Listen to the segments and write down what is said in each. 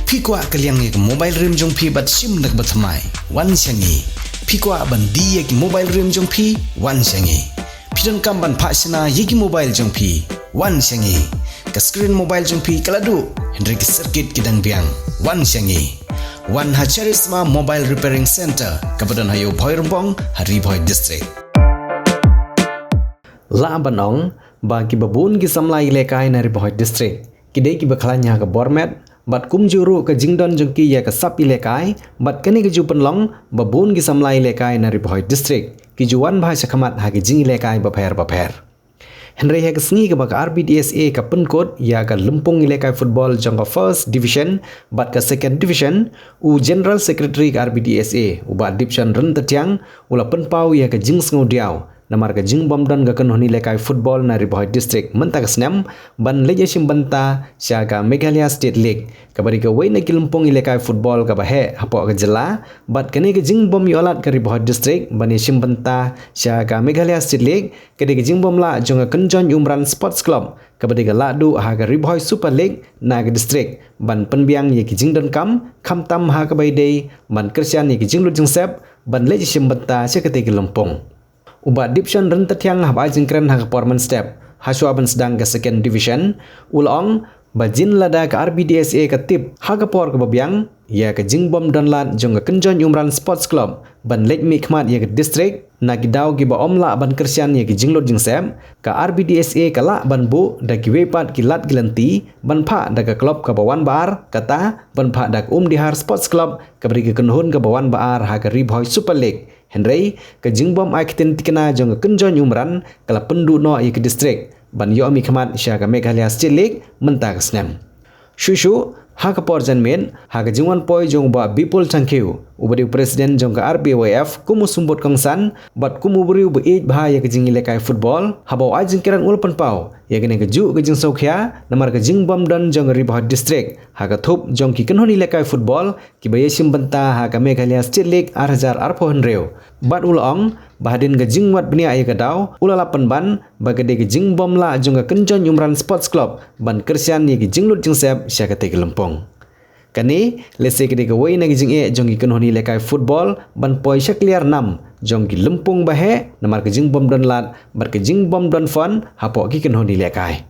Phi kwa kaliang ek mobile rim jong phi bat sim nak batmai wan sangi. Phi kwa ban di ek mobile rim jong phi wan sangi. Pidon kam ban phasina yeki mobile jong phi wan sangi. Ka screen mobile jong phi kaladu Hendrik circuit kidang biang wan sangi. Wan Hacharisma Mobile Repairing Center kabadan hayo Phoirmpong Hari Phoi District. La banong ba ki babun ki samlai lekai nari Phoi District. Kidai ki bakhlanya ka Bormet bat kumjuru ka jingdon jongki ya ka sap lekai bat kani ka jupan long babun ki samlai lekai nari Phoi District. Ki juwan bahasa khamat ha ki jing lekai bapher. Henry ha kesngi ka bak RBDSA ka penkot ya ka Lempung lekai football jong ka first division bat ka second division u general secretary ka RBDSA u ba division ren tetiang ula penpau ya ka jing sngudiau namar ka jing bomdan ka kanhoni lekai football nari Phoi District menta ka snam ban leje sim banta sya ka Meghalaya State League ka bari ka wei na ki Lempung lekai football ka bahe hapo ka jela bat kani ka jing bom yolat ka Phoi District ban sim banta sya ka Meghalaya State League ka de jing bom la jong ka Kenjon Umran Sports Club ka bari ka ladu ha ka Phoi Super League na ka district ban penbiang ye ki jing don kam tam ha ka bai dei ban Christian ye ki jing lu jing sep ban leje sim banta sya ka te ki Lempung ubat division ren tetiang hab jingkren ha performance step haswa ban sedang ke second division ulong bajin lada ke RBDSA ke tip ha ka por ke babiang ya ke jingbom donlat jong ke Kenjon Umran Sports Club ban lej mi khmat ya ke district na ki daw ki ba omla ban Christian ya ki jinglot jingsem ke RBDSA ke la ban bu da ki wepat ki lat gilanti ban pha da ke klub ke bawan bar kata ban pha da Dihar Sports Club ke beri ke kenhun ke bawan bar ha ke Phoi Super League Henry ke jingbom aikitin tikena jong ke Kenjon Umran kala pendu no ya ke district ban yo mi khmat sya ke Meghalaya State League menta ke snam shushu ha ka por janmen ha ka jingwan poi jong ba Bipul Changkeu ubadi presiden jong ka RBWF kumu sumbut kongsan bat kumu beri bu ej bha ya ka jing lekai football habau ajing kiran ulpan pau ya gene ka ju ka jing sokhya namar ka jing bom dan jong Phoi District ha ka thup jong ki kanhoni lekai football ki baye sim banta ha ka Meghalaya State League 8000 arpon reu bat ulong bahadin ka jing wat bnia ya ka daw ulalapan ban bagade ka jing bom la jong ka Kenjon Umran Sports Club ban Christian ya ki jing lut jing sep sya ka te ki Lempung kani lese ke de wei na jing e jong ki kanhoni lekai football ban poi sya clear 6 jong ki Lempung bahe namar ka jing bom don lat bar ka jing bom don fon hapo ki kanhoni lekai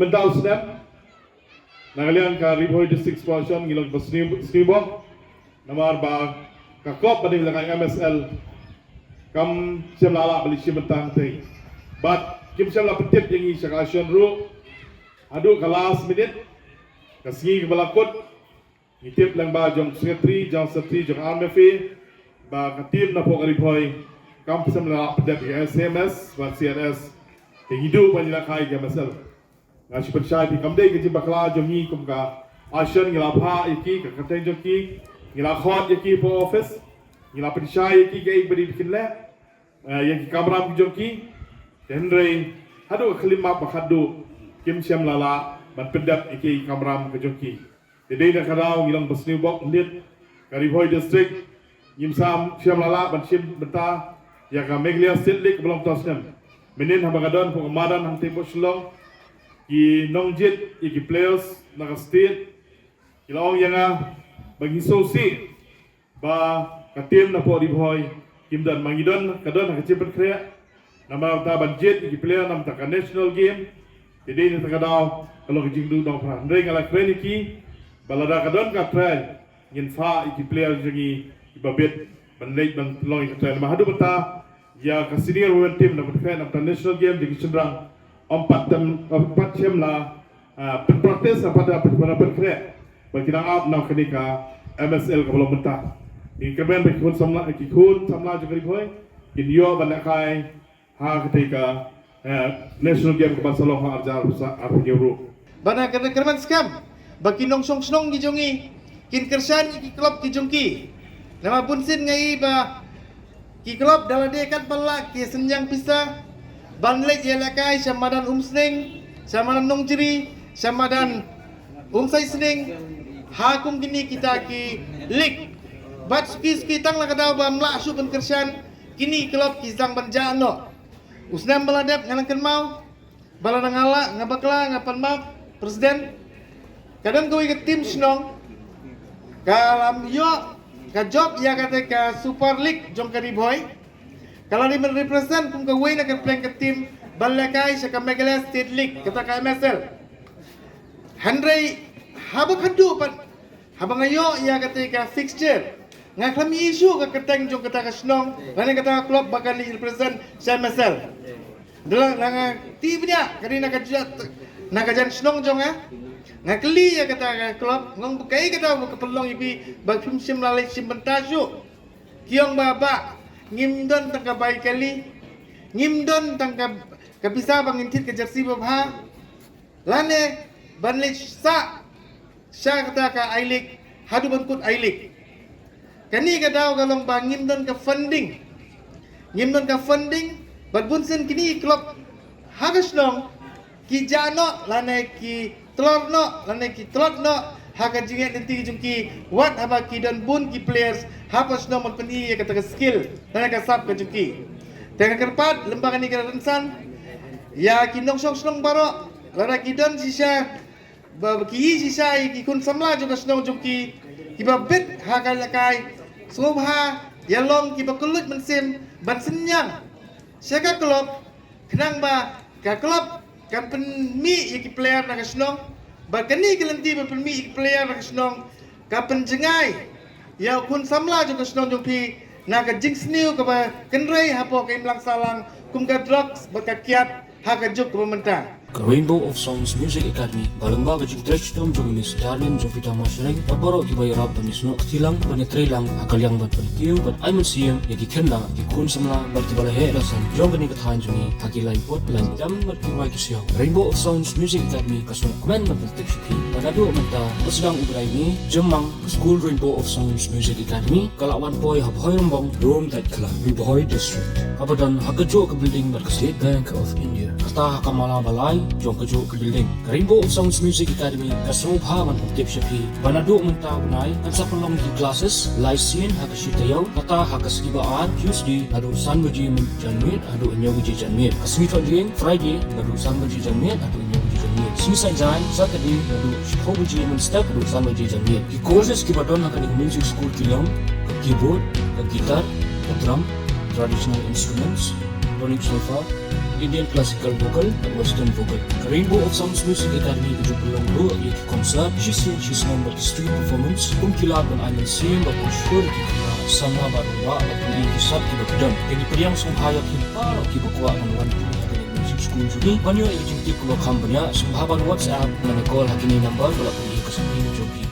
mental snap nangalian ka Phoi District Sportion ngilong basnibom namar ba ka kop bading lekai MSL kam siam lala bali siam tang te but kim siam la petit yang i sakasyon ru adu ka last minute kasih balakot itip lang ba jong secretary jong armefi ba katim na po Phoi kam siam la petit SMS ba CNS te hidu pa nila kai MSL ngasih percaya di kamdei ke bakla jong ni kum ka asyon ngila pha iki ka kateng jong ki ngila khot iki po office ngila percaya iki ke beri bikin le yang kamera jong ki Henry hadu kelima bakhadu kim siam lala ban pedap iki kamera ke jong ki dede na karau ngilang basni bok lit kari Phoi District yim sam siam lala ban sim benta ya ka Meghalaya State League belum tasnem menin habagadon po kamadan hang tempo slong ki nongjit iki players na state kilong yang bagi sosi ba katim na po Phoi kimdan mangidon kadon ha kecipet krea nama ta budget iki player nam ta national game jadi ni ta kadaw kalau kijing du dong pra ndeng ala kreniki balada kadon ka trail ngin fa iki player jingi ibabet banlej ban long iki trail mahadu bata ya ka senior women team na krea nam ta national game jingi cendrang empat jam la practice pada krea bagi nang up na kenika MSL ka belum benta in kemen be kun samla juga Phoi in yo banakai ha ketika national game ke Barcelona ha arjar aku nyuru bana kerman skam bagi nong song snong gi jongi kin kersan ki klub ki jongki nama bunsin ngai ba ki klub dalade kan pala ki senjang pisa banlej yelakai samadan umsning samadan nongjiri samadan umsai sning hakum kini kita ki league bat ski tang la kadaw ba mla su ban kersan kini klub ki zang banjano usnam baladep ngalangkan mau balada ngala ngabakla ngapan mau presiden kadang gawi ke tim senong kalam yo ka job ya kata ka Super League jong ka boy kalau dia represent pun gawi na ka plan ke tim balakai sa ka Meghalaya State League kata ka MSL handrai habang hadu pan habang ayo ya kata ka fixture nga kami isu ka keteng jong kata ka senong lani kata klub bakal di represent sa MSL dalam nga tim nya kani na ka nakajan senong jong nga kali ya kata klub ngong bukai kata kepelong ibi bagum sim lalai sim bentasu kiong baba ngimdon tangka baik kali ngimdon tangka kapisa bangintit ke jersey babha lane banle sa kata ka ailik hadu bangkut ailik kani kata galong bangim don ka funding ngimdon ka funding badbunsen kini klub hagas long ki jano lane ki telorno lane ki telotno haga jinget nanti jungki wat haba ki don bun ki players hapas no mempeni kata ka skill lane ka sap ka jungki tengah kerpat lembaga ni kira rensan ya ki nong song baro lana ki don sisa ki sisa ki kun samla juga snong jungki ki babet haga lakai Subha yalong ki bakulut mensim ban senyang siaka klub kenang ba ka klub kan penmi iki player na kasnong ba kani kelenti ba penmi iki player na kasnong ka penjengai ya kun samla jo kasnong jong pi na ka jingsniu ka ba kenrei hapo ka imlang salang kum ka drugs ba ka kiat ha ka juk ka mentang Ka Rainbow of Songs Music Academy balamba ka jing stretch dom jong mis darlin jong fita masreng paboro ki bay rap banis no tilang panetre lang akalyang bat palikiu bat I museum ya ki kenna ki kun samla bat ki bala he rasan jong ni ka than jongi haki line pot line jam bat ki wai ki siaw Rainbow of Songs Music Academy ka sun comment bat protection pi panado menta usdang ubrai ni jemang school Rainbow of Songs Music Academy kalawan boy hab hoyrombong room that club Riboy district abadan hagajo ka building bat ka State Bank of India kata kamala balai jong kejo ke building Rainbow of Songs Music Academy kasobha man tip shapi banado menta unai kan sa pelong ki classes lyceum hakashitayaw kata hakaskibaan Tuesday adu sanbaji janmit adu nyogi janmit kasmito din Friday adu sanbaji janmit adu nyogi janmit suicide jan Saturday adu shikobuji step adu sanbaji janmit ki courses ki badon hakaning music school kilong keyboard gitar drum traditional instruments Ronic sofa Indian classical vocal dan western vocal. Rainbow of Songs Music Academy itu belum dulu yaitu konser, she's member street performance, kumkilat dan anil sim dan kusyur kita sama baruwa dan kisah kita kedam. Jadi periang sumhaya kita kita kuat menuan punya music school juga. Banyak yang jintik kuat kampanya, sumhaban WhatsApp, mana call hakini number, kalau pergi ke sini jogi,